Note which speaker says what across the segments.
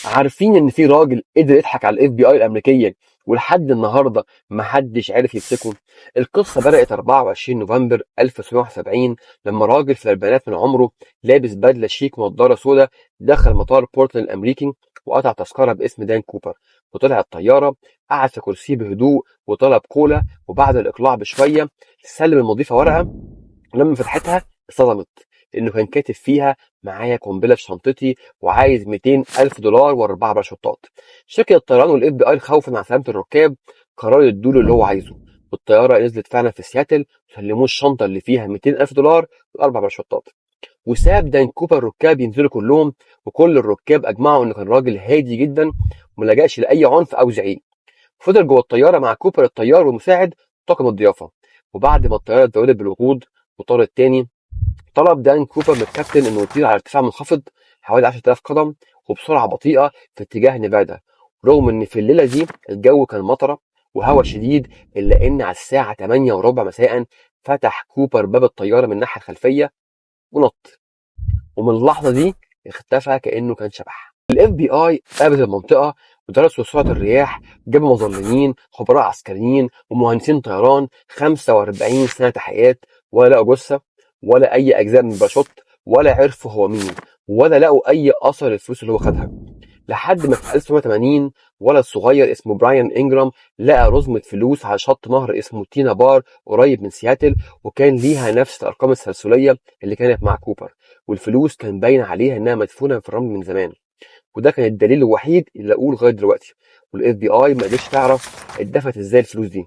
Speaker 1: عارفين ان في راجل قدر يضحك على الاف بي اي الامريكيه ولحد النهارده محدش عارف يمسكه؟ القصه بدات 24 نوفمبر 1971 لما راجل في الاربعينات من عمره لابس بدله شيك ونضاره سودا دخل مطار بورتلاند الامريكي وقطع تذكره باسم دان كوبر، وطلع الطياره، قعد في كرسيه بهدوء وطلب كولا، وبعد الاقلاع بشويه سلم المضيفه ورقه، ولما فتحتها اتصدمت لأنه كان كاتب فيها: معايا قنبلة في شنطتي وعايز 200,000 دولار وأربعة باراشوتات. شركة الطيران والاف بي اي خوفا على سلامة الركاب قرروا يدوله اللي هو عايزه، والطيارة نزلت فعلا في سياتل وسلموه الشنطة اللي فيها 200,000 دولار والأربع باراشوتات. وساب دان كوبر الركاب ينزلوا كلهم، وكل الركاب أجمعوا إنه كان راجل هادي جدا وملجأش لأي عنف أو زعيق. فضل جوه الطيارة مع كوبر الطيار والمساعد طاقم الضيافة. وبعد ما الطيارة اتزودت بالوقود وطار التاني، طلب دان كوبر من الكابتن انه يطير على ارتفاع منخفض حوالي 10,000 قدم وبسرعه بطيئه في اتجاه نيفادا. رغم ان في الليله دي الجو كان مطره وهواء شديد، الا ان على الساعه 8 وربع مساء فتح كوبر باب الطياره من الناحيه الخلفيه ونط، ومن اللحظه دي اختفى كانه كان شبح. الاف بي اي قابل المنطقه ودرسوا سرعه الرياح، جابوا مظلمين خبراء عسكريين ومهندسين طيران 45 سنه تحقيقات، ولا لقوا جثه ولا اي اجزاء من الباراشوت، ولا عرفوا هو مين، ولا لقوا اي اثر للفلوس اللي هو خدها. لحد ما في 1980 ولد صغير اسمه براين انجرام لقى رزمة فلوس على شط نهر اسمه تينا بار قريب من سياتل، وكان ليها نفس الارقام الثلاثيه اللي كانت مع كوبر، والفلوس كان باين عليها انها مدفونه في الرمل من زمان. وده كان الدليل الوحيد اللي اقوله لغايه دلوقتي، والاف بي اي ما قدرش تعرف اتدفت ازاي الفلوس دي.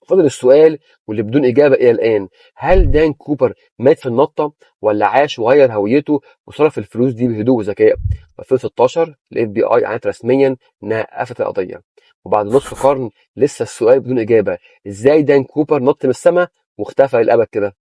Speaker 1: فضل السؤال واللي بدون إجابة إلى الآن: هل دان كوبر مات في النطة ولا عاش وغير هويته وصرف الفلوس دي بهدوء وذكاء؟ في 2016 الاف بي اي اعلنت رسميا انها قفلت القضية، وبعد نصف قرن لسه السؤال بدون إجابة: ازاي دان كوبر نط من السماء واختفى للأبد كده؟